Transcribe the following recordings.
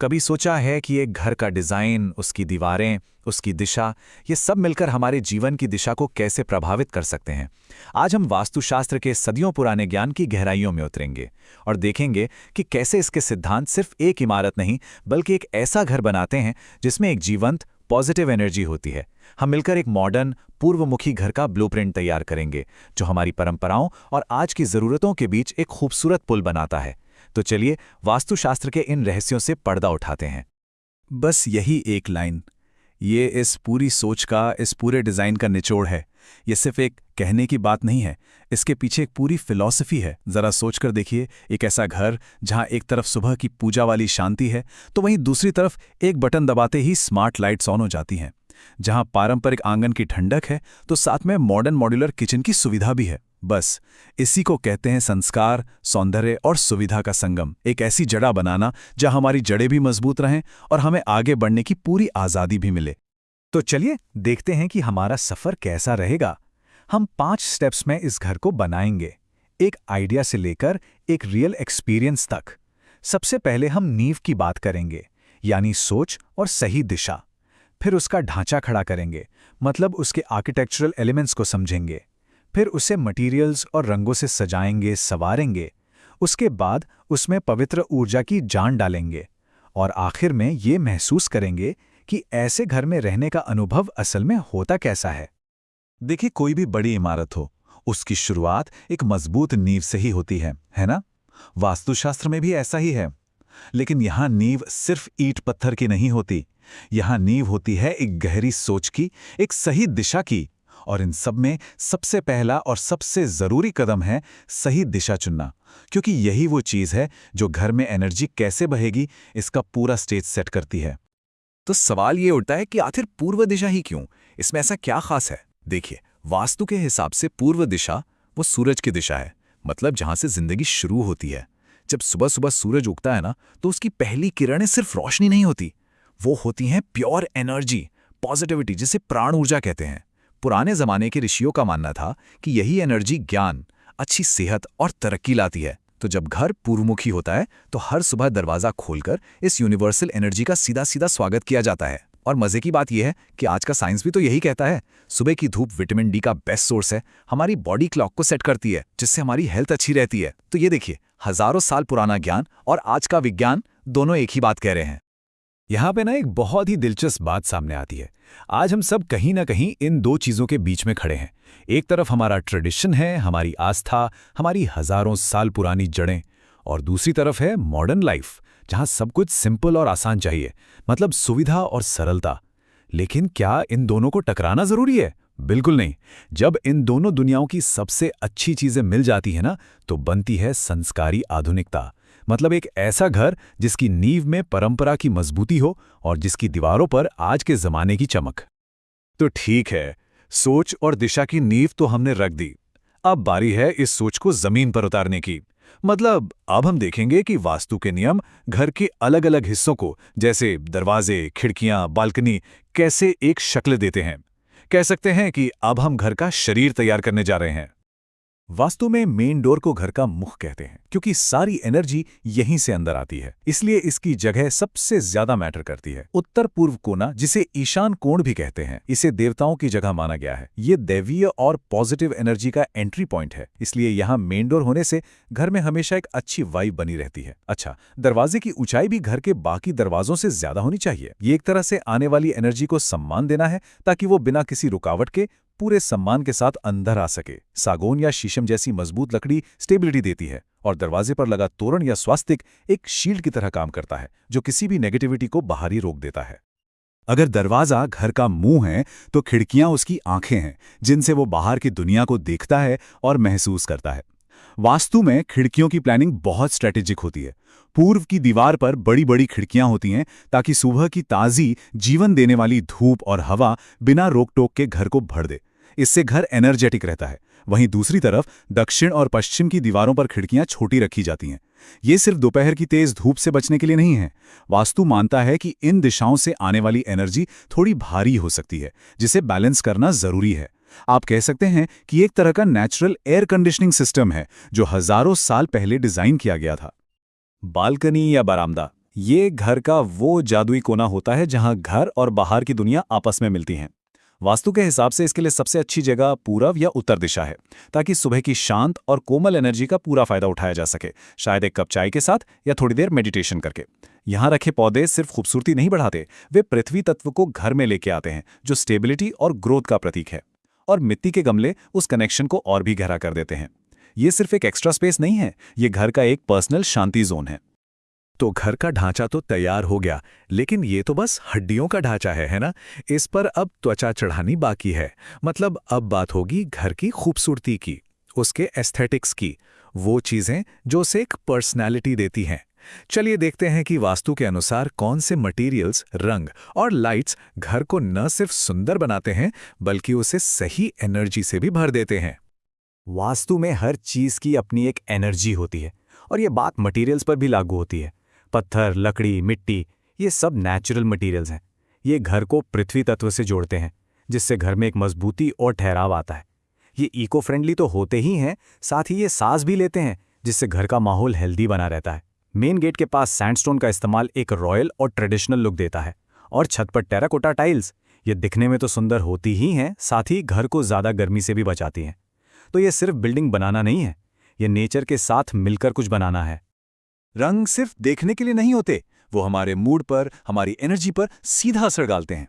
कभी सोचा है कि एक घर का डिज़ाइन, उसकी दीवारें, उसकी दिशा, ये सब मिलकर हमारे जीवन की दिशा को कैसे प्रभावित कर सकते हैं? आज हम वास्तुशास्त्र के सदियों पुराने ज्ञान की गहराइयों में उतरेंगे और देखेंगे कि कैसे इसके सिद्धांत सिर्फ एक इमारत नहीं, बल्कि एक ऐसा घर बनाते हैं जिसमें एक जीवंत, पॉजिटिव एनर्जी होती है। हम मिलकर एक मॉडर्न, पूर्वमुखी घर का ब्लूप्रिंट तैयार करेंगे, जो हमारी परंपराओं और आज की ज़रूरतों के बीच एक खूबसूरत पुल बनाता है। तो चलिए वास्तुशास्त्र के इन रहस्यों से पर्दा उठाते हैं। बस यही एक लाइन, ये इस पूरी सोच का, इस पूरे डिज़ाइन का निचोड़ है। ये सिर्फ एक कहने की बात नहीं है, इसके पीछे एक पूरी फिलॉसफी है। ज़रा सोचकर देखिए, एक ऐसा घर जहाँ एक तरफ सुबह की पूजा वाली शांति है, तो वहीं दूसरी तरफ एक बटन दबाते ही स्मार्ट लाइट्स ऑन हो जाती हैं। जहाँ पारंपरिक आंगन की ठंडक है, तो साथ में मॉडर्न मॉड्यूलर किचन की सुविधा भी है। बस इसी को कहते हैं संस्कार, सौंदर्य और सुविधा का संगम। एक ऐसी जड़ा बनाना जहां हमारी जड़ें भी मजबूत रहें और हमें आगे बढ़ने की पूरी आज़ादी भी मिले। तो चलिए देखते हैं कि हमारा सफ़र कैसा रहेगा। हम 5 स्टेप्स में इस घर को बनाएंगे, एक आइडिया से लेकर एक रियल एक्सपीरियंस तक। सबसे पहले हम नींव की बात करेंगे, यानी सोच और सही दिशा। फिर उसका ढांचा खड़ा करेंगे, मतलब उसके आर्किटेक्चरल एलिमेंट्स को समझेंगे। फिर उसे मटेरियल्स और रंगों से सजाएंगे, संवारेंगे। उसके बाद उसमें पवित्र ऊर्जा की जान डालेंगे और आखिर में ये महसूस करेंगे कि ऐसे घर में रहने का अनुभव असल में होता कैसा है। देखिए, कोई भी बड़ी इमारत हो, उसकी शुरुआत एक मजबूत नींव से ही होती है ना? वास्तुशास्त्र में भी ऐसा ही है। लेकिन यहाँ नींव सिर्फ ईंट पत्थर की नहीं होती। यहाँ नींव होती है एक गहरी सोच की, एक सही दिशा की। और इन सब में सबसे पहला और सबसे ज़रूरी कदम है सही दिशा चुनना, क्योंकि यही वो चीज़ है जो घर में एनर्जी कैसे बहेगी, इसका पूरा स्टेज सेट करती है। तो सवाल ये उठता है कि आखिर पूर्व दिशा ही क्यों? इसमें ऐसा क्या खास है? देखिए, वास्तु के हिसाब से पूर्व दिशा वो सूरज की दिशा है, मतलब जहां से जिंदगी शुरू होती है। जब सुबह सुबह सूरज उगता है ना, तो उसकी पहली किरणें सिर्फ रोशनी नहीं होती, वो होती हैं प्योर एनर्जी, पॉजिटिविटी, जिसे प्राण ऊर्जा कहते हैं। पुराने जमाने के ऋषियों का मानना था कि यही एनर्जी ज्ञान, अच्छी सेहत और तरक्की लाती है। तो जब घर पूर्वमुखी होता है, तो हर सुबह दरवाजा खोलकर इस यूनिवर्सल एनर्जी का सीधा सीधा स्वागत किया जाता है। और मजे की बात यह है कि आज का साइंस भी तो यही कहता है। सुबह की धूप विटामिन डी का बेस्ट सोर्स है, हमारी बॉडी क्लॉक को सेट करती है, जिससे हमारी हेल्थ अच्छी रहती है। तो ये देखिए, हजारों साल पुराना ज्ञान और आज का विज्ञान दोनों एक ही बात कह रहे हैं। यहाँ पे ना एक बहुत ही दिलचस्प बात सामने आती है। आज हम सब कहीं ना कहीं इन दो चीज़ों के बीच में खड़े हैं। एक तरफ हमारा ट्रेडिशन है, हमारी आस्था, हमारी हजारों साल पुरानी जड़ें, और दूसरी तरफ है मॉडर्न लाइफ, जहाँ सब कुछ सिंपल और आसान चाहिए, मतलब सुविधा और सरलता। लेकिन क्या इन दोनों को टकराना ज़रूरी है? बिल्कुल नहीं। जब इन दोनों दुनियाओं की सबसे अच्छी चीज़ें मिल जाती हैं ना, तो बनती है संस्कारी आधुनिकता। मतलब एक ऐसा घर जिसकी नींव में परंपरा की मजबूती हो और जिसकी दीवारों पर आज के जमाने की चमक। तो ठीक है, सोच और दिशा की नींव तो हमने रख दी। अब बारी है इस सोच को जमीन पर उतारने की। मतलब अब हम देखेंगे कि वास्तु के नियम घर के अलग अलग हिस्सों को, जैसे दरवाजे, खिड़कियां, बालकनी, कैसे एक शक्ल देते हैं। कह सकते हैं कि अब हम घर का शरीर तैयार करने जा रहे हैं। वास्तु में मेन डोर को घर का मुख कहते हैं, क्योंकि सारी एनर्जी यहीं से अंदर आती है। इसलिए इसकी जगह सबसे ज्यादा मैटर करती है। उत्तर पूर्व कोना, जिसे ईशान कोण भी कहते हैं, इसे देवताओं की जगह माना गया है। ये दैवीय और पॉजिटिव एनर्जी का एंट्री पॉइंट है। इसलिए यहाँ मेन डोर होने से घर में हमेशा एक अच्छी वाइब बनी रहती है। अच्छा, दरवाजे की ऊंचाई भी घर के बाकी दरवाजों से ज्यादा होनी चाहिए। ये एक तरह से आने वाली एनर्जी को सम्मान देना है, ताकि वो बिना किसी रुकावट के पूरे सम्मान के साथ अंदर आ सके। सागौन या शीशम जैसी मजबूत लकड़ी स्टेबिलिटी देती है, और दरवाजे पर लगा तोरण या स्वास्तिक एक शील्ड की तरह काम करता है, जो किसी भी नेगेटिविटी को बाहर ही रोक देता है। अगर दरवाजा घर का मुंह है, तो खिड़कियां उसकी आंखें हैं, जिनसे वो बाहर की दुनिया को देखता है और महसूस करता है। वास्तु में खिड़कियों की प्लानिंग बहुत स्ट्रेटेजिक होती है। पूर्व की दीवार पर बड़ी बड़ी खिड़कियां होती हैं, ताकि सुबह की ताज़ी, जीवन देने वाली धूप और हवा बिना रोक टोक के घर को भर दे। इससे घर एनर्जेटिक रहता है। वहीं दूसरी तरफ दक्षिण और पश्चिम की दीवारों पर खिड़कियां छोटी रखी जाती हैं। ये सिर्फ दोपहर की तेज धूप से बचने के लिए नहीं है। वास्तु मानता है कि इन दिशाओं से आने वाली एनर्जी थोड़ी भारी हो सकती है, जिसे बैलेंस करना जरूरी है। आप कह सकते हैं कि एक तरह का नेचुरल एयर कंडीशनिंग सिस्टम है, जो हजारों साल पहले डिजाइन किया गया था। बालकनी या बरामदा, ये घर का वो जादुई कोना होता है जहां घर और बाहर की दुनिया आपस में मिलती हैं। वास्तु के हिसाब से इसके लिए सबसे अच्छी जगह पूरब या उत्तर दिशा है, ताकि सुबह की शांत और कोमल एनर्जी का पूरा फायदा उठाया जा सके, शायद एक कप चाय के साथ या थोड़ी देर मेडिटेशन करके। यहाँ रखे पौधे सिर्फ खूबसूरती नहीं बढ़ाते, वे पृथ्वी तत्व को घर में लेके आते हैं, जो स्टेबिलिटी और ग्रोथ का प्रतीक है। और मिट्टी के गमले उस कनेक्शन को और भी गहरा कर देते हैं। ये सिर्फ एक एक्स्ट्रा स्पेस नहीं है, ये घर का एक पर्सनल शांति जोन है। तो घर का ढांचा तो तैयार हो गया, लेकिन ये तो बस हड्डियों का ढांचा है ना? इस पर अब त्वचा चढ़ानी बाकी है। मतलब अब बात होगी घर की खूबसूरती की, उसके एस्थेटिक्स की, वो चीजें जो उसे एक पर्सनैलिटी देती हैं। चलिए देखते हैं कि वास्तु के अनुसार कौन से मटेरियल्स, रंग और लाइट्स घर को न सिर्फ सुंदर बनाते हैं, बल्कि उसे सही एनर्जी से भी भर देते हैं। वास्तु में हर चीज की अपनी एक एनर्जी होती है, और ये बात मटेरियल्स पर भी लागू होती है। पत्थर, लकड़ी, मिट्टी, ये सब नेचुरल मटेरियल्स हैं। ये घर को पृथ्वी तत्व से जोड़ते हैं, जिससे घर में एक मजबूती और ठहराव आता है। ये इको फ्रेंडली तो होते ही हैं, साथ ही ये सांस भी लेते हैं, जिससे घर का माहौल हेल्दी बना रहता है। मेन गेट के पास सैंडस्टोन का इस्तेमाल एक रॉयल और ट्रेडिशनल लुक देता है, और छत पर टेराकोटा टाइल्स, ये दिखने में तो सुंदर होती ही हैं, साथ ही घर को ज़्यादा गर्मी से भी बचाती हैं। तो ये सिर्फ बिल्डिंग बनाना नहीं है, ये नेचर के साथ मिलकर कुछ बनाना है। रंग सिर्फ देखने के लिए नहीं होते, वो हमारे मूड पर, हमारी एनर्जी पर सीधा असर डालते हैं।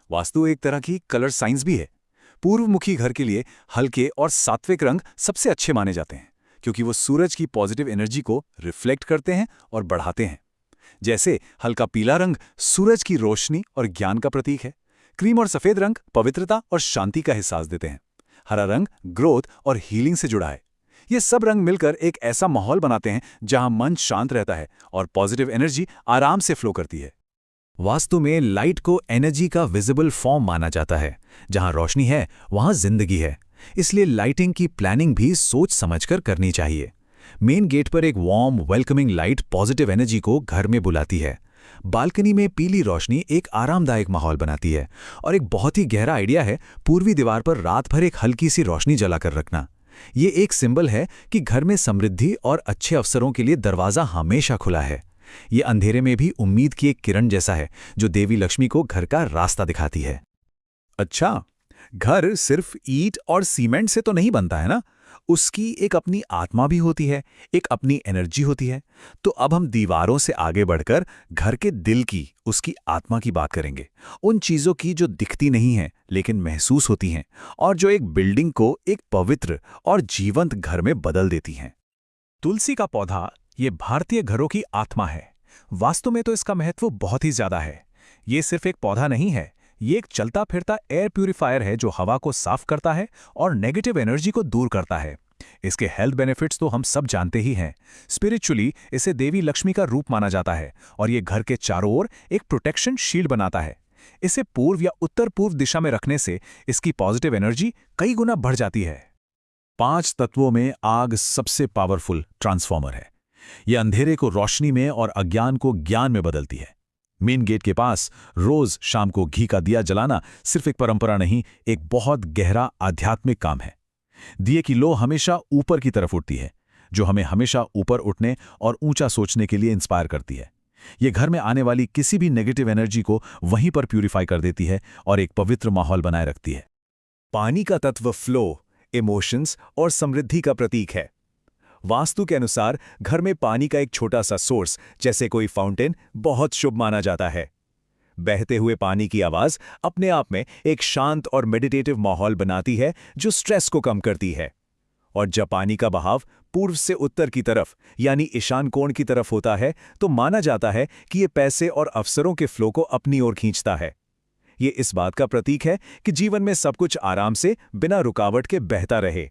वास्तु एक तरह की कलर साइंस भी है। पूर्वमुखी घर के लिए हल्के और सात्विक रंग सबसे अच्छे माने जाते हैं, क्योंकि वो सूरज की पॉजिटिव एनर्जी को रिफ्लेक्ट करते हैं और बढ़ाते हैं। जैसे हल्का पीला रंग सूरज की रोशनी और ज्ञान का प्रतीक है। क्रीम और सफेद रंग पवित्रता और शांति का एहसास देते हैं। हरा रंग ग्रोथ और हीलिंग से जुड़ा है। ये सब रंग मिलकर एक ऐसा माहौल बनाते हैं जहां मन शांत रहता है और पॉजिटिव एनर्जी आराम से फ्लो करती है। वास्तु में लाइट को एनर्जी का विजिबल फॉर्म माना जाता है। जहां रोशनी है वहां जिंदगी है, इसलिए लाइटिंग की प्लानिंग भी सोच समझकर करनी चाहिए। मेन गेट पर एक warm welcoming light positive energy को घर में बुलाती है। बालकनी में पीली रोशनी एक आरामदायक माहौल बनाती है। और एक बहुत ही गहरा आइडिया है पूर्वी दीवार पर रात भर एक हल्की सी रोशनी जलाकर रखना। ये एक सिंबल है कि घर में समृद्धि और अच्छे अवसरों के लिए दरवाजा हमेशा खुला है। ये अंधेरे में भी उम्मीद की एक किरण जैसा है, जो देवी लक्ष्मी को घर का रास्ता दिखाती है। अच्छा, घर सिर्फ ईंट और सीमेंट से तो नहीं बनता है ना? उसकी एक अपनी आत्मा भी होती है, एक अपनी एनर्जी होती है। तो अब हम दीवारों से आगे बढ़कर घर के दिल की, उसकी आत्मा की बात करेंगे। उन चीज़ों की जो दिखती नहीं हैं लेकिन महसूस होती हैं, और जो एक बिल्डिंग को एक पवित्र और जीवंत घर में बदल देती हैं। तुलसी का पौधा ये भारतीय घरों की आत्मा है। वास्तु में तो इसका महत्व बहुत ही ज्यादा है। ये सिर्फ एक पौधा नहीं है, ये एक चलता फिरता एयर प्यूरिफायर है जो हवा को साफ करता है और नेगेटिव एनर्जी को दूर करता है। इसके हेल्थ बेनिफिट्स तो हम सब जानते ही हैं। स्पिरिचुअली इसे देवी लक्ष्मी का रूप माना जाता है, और ये घर के चारों ओर एक प्रोटेक्शन शील्ड बनाता है। इसे पूर्व या उत्तर पूर्व दिशा में रखने से इसकी पॉजिटिव एनर्जी कई गुना बढ़ जाती है। 5 तत्वों में आग सबसे पावरफुल ट्रांसफॉर्मर है। यह अंधेरे को रोशनी में और अज्ञान को ज्ञान में बदलती है। मेन गेट के पास रोज शाम को घी का दिया जलाना सिर्फ एक परंपरा नहीं, एक बहुत गहरा आध्यात्मिक काम है। दिए की लो हमेशा ऊपर की तरफ उठती है, जो हमें हमेशा ऊपर उठने और ऊंचा सोचने के लिए इंस्पायर करती है। ये घर में आने वाली किसी भी नेगेटिव एनर्जी को वहीं पर प्यूरिफाई कर देती है और एक पवित्र माहौल बनाए रखती है। पानी का तत्व फ्लो, इमोशंस और समृद्धि का प्रतीक है। वास्तु के अनुसार घर में पानी का एक छोटा सा सोर्स, जैसे कोई फाउंटेन, बहुत शुभ माना जाता है। बहते हुए पानी की आवाज अपने आप में एक शांत और मेडिटेटिव माहौल बनाती है, जो स्ट्रेस को कम करती है। और जब पानी का बहाव पूर्व से उत्तर की तरफ यानी ईशान कोण की तरफ होता है, तो माना जाता है कि ये पैसे और अवसरों के फ्लो को अपनी ओर खींचता है। ये इस बात का प्रतीक है कि जीवन में सब कुछ आराम से बिना रुकावट के बहता रहे।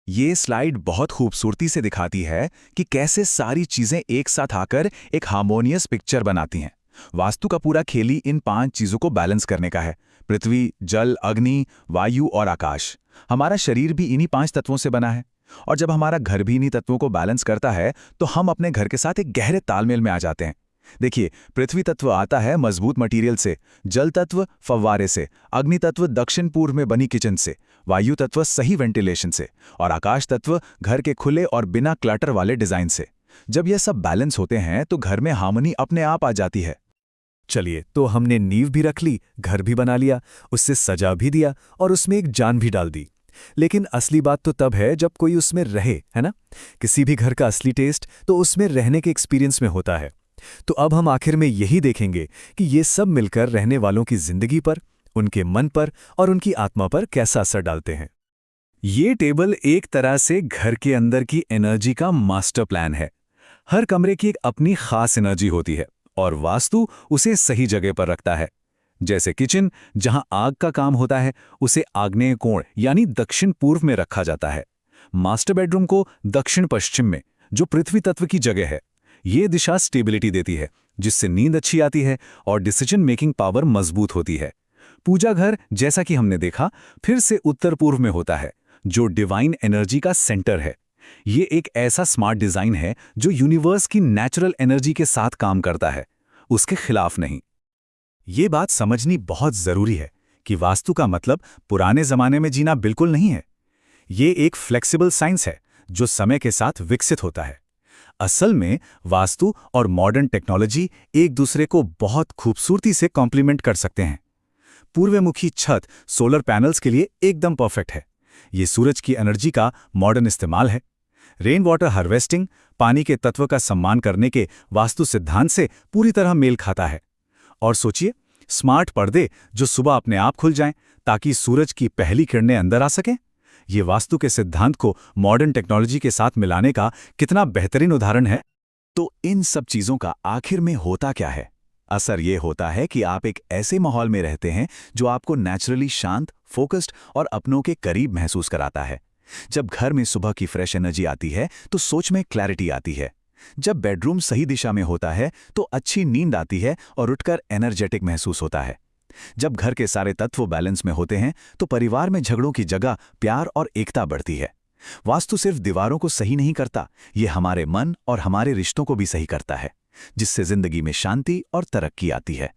ये स्लाइड बहुत खूबसूरती से दिखाती है कि कैसे सारी चीजें एक साथ आकर एक हार्मोनियस पिक्चर बनाती हैं। वास्तु का पूरा खेल ही इन 5 चीजों को बैलेंस करने का है। पृथ्वी, जल, अग्नि, वायु और आकाश। हमारा शरीर भी इन्हीं 5 तत्वों से बना है, और जब हमारा घर भी इन्हीं तत्वों को बैलेंस करता है तो हम अपने घर के साथ एक गहरे तालमेल में आ जाते हैं। देखिए, पृथ्वी तत्व आता है मजबूत मटेरियल से, जल तत्व फव्वारे से, अग्नि तत्व दक्षिण पूर्व में बनी किचन से, वायु तत्व सही वेंटिलेशन से, और आकाश तत्व घर के खुले और बिना क्लटर वाले डिजाइन से। जब यह सब बैलेंस होते हैं तो घर में हार्मनी अपने आप आ जाती है। चलिए, तो हमने नींव भी रख ली, घर भी बना लिया, उससे सजा भी दिया और उसमें एक जान भी डाल दी। लेकिन असली बात तो तब है जब कोई उसमें रहे, है ना? किसी भी घर का असली टेस्ट तो उसमें रहने के एक्सपीरियंस में होता है। तो अब हम आखिर में यही देखेंगे कि ये सब मिलकर रहने वालों की जिंदगी पर, उनके मन पर और उनकी आत्मा पर कैसा असर डालते हैं। ये टेबल एक तरह से घर के अंदर की एनर्जी का मास्टर प्लान है। हर कमरे की एक अपनी खास एनर्जी होती है और वास्तु उसे सही जगह पर रखता है। जैसे किचन, जहां आग का काम होता है, उसे आग्नेय कोण यानी दक्षिण पूर्व में रखा जाता है। मास्टर बेडरूम को दक्षिण पश्चिम में, जो पृथ्वी तत्व की जगह है। ये दिशा स्टेबिलिटी देती है, जिससे नींद अच्छी आती है और डिसीजन मेकिंग पावर मजबूत होती है। पूजा घर, जैसा कि हमने देखा, फिर से उत्तर पूर्व में होता है, जो डिवाइन एनर्जी का सेंटर है। ये एक ऐसा स्मार्ट डिजाइन है जो यूनिवर्स की नेचुरल एनर्जी के साथ काम करता है, उसके खिलाफ नहीं। ये बात समझनी बहुत जरूरी है कि वास्तु का मतलब पुराने जमाने में जीना बिल्कुल नहीं है। ये एक फ्लेक्सिबल साइंस है जो समय के साथ विकसित होता है। असल में वास्तु और मॉडर्न टेक्नोलॉजी एक दूसरे को बहुत खूबसूरती से कॉम्प्लीमेंट कर सकते हैं। पूर्वमुखी छत सोलर पैनल्स के लिए एकदम परफेक्ट है। ये सूरज की एनर्जी का मॉडर्न इस्तेमाल है। रेन वाटर हार्वेस्टिंग पानी के तत्व का सम्मान करने के वास्तु सिद्धांत से पूरी तरह मेल खाता है। और सोचिए, स्मार्ट पर्दे जो सुबह अपने आप खुल जाएं ताकि सूरज की पहली किरणें अंदर आ सकें। ये वास्तु के सिद्धांत को मॉडर्न टेक्नोलॉजी के साथ मिलाने का कितना बेहतरीन उदाहरण है। तो इन सब चीजों का आखिर में होता क्या है? असर ये होता है कि आप एक ऐसे माहौल में रहते हैं जो आपको नेचुरली शांत, फोकस्ड और अपनों के करीब महसूस कराता है। जब घर में सुबह की फ्रेश एनर्जी आती है तो सोच में क्लैरिटी आती है। जब बेडरूम सही दिशा में होता है तो अच्छी नींद आती है और उठकर एनर्जेटिक महसूस होता है। जब घर के सारे तत्व बैलेंस में होते हैं तो परिवार में झगड़ों की जगह प्यार और एकता बढ़ती है। वास्तु सिर्फ दीवारों को सही नहीं करता, ये हमारे मन और हमारे रिश्तों को भी सही करता है, जिससे जिंदगी में शांति और तरक्की आती है।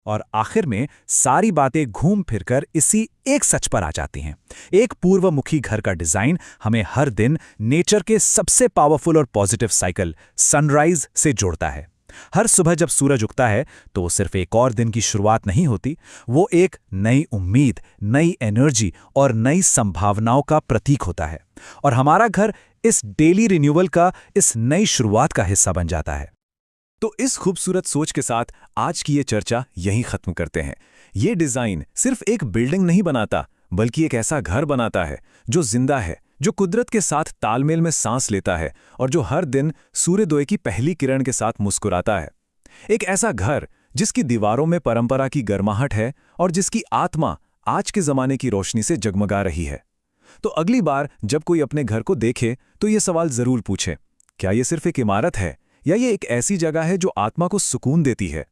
और आखिर में सारी बातें घूम फिरकर इसी एक सच पर आ जाती हैं। एक पूर्वमुखी घर का डिजाइन हमें हर दिन नेचर के सबसे पावरफुल और पॉजिटिव साइकिल सनराइज से जोड़ता है। हर सुबह जब सूरज उगता है तो सिर्फ एक और दिन की शुरुआत नहीं होती, वो एक नई उम्मीद, नई एनर्जी और नई संभावनाओं का प्रतीक होता है। और हमारा घर इस डेली रिन्यूअल का, इस नई शुरुआत का हिस्सा बन जाता है। तो इस खूबसूरत सोच के साथ आज की ये चर्चा यहीं खत्म करते हैं। ये डिजाइन सिर्फ एक बिल्डिंग नहीं बनाता, बल्कि एक ऐसा घर बनाता है जो जिंदा है, जो कुदरत के साथ तालमेल में सांस लेता है और जो हर दिन सूर्योदय की पहली किरण के साथ मुस्कुराता है। एक ऐसा घर जिसकी दीवारों में परंपरा की गर्माहट है और जिसकी आत्मा आज के जमाने की रोशनी से जगमगा रही है। तो अगली बार जब कोई अपने घर को देखे तो ये सवाल जरूर पूछे, क्या ये सिर्फ एक इमारत है या ये एक ऐसी जगह है जो आत्मा को सुकून देती है?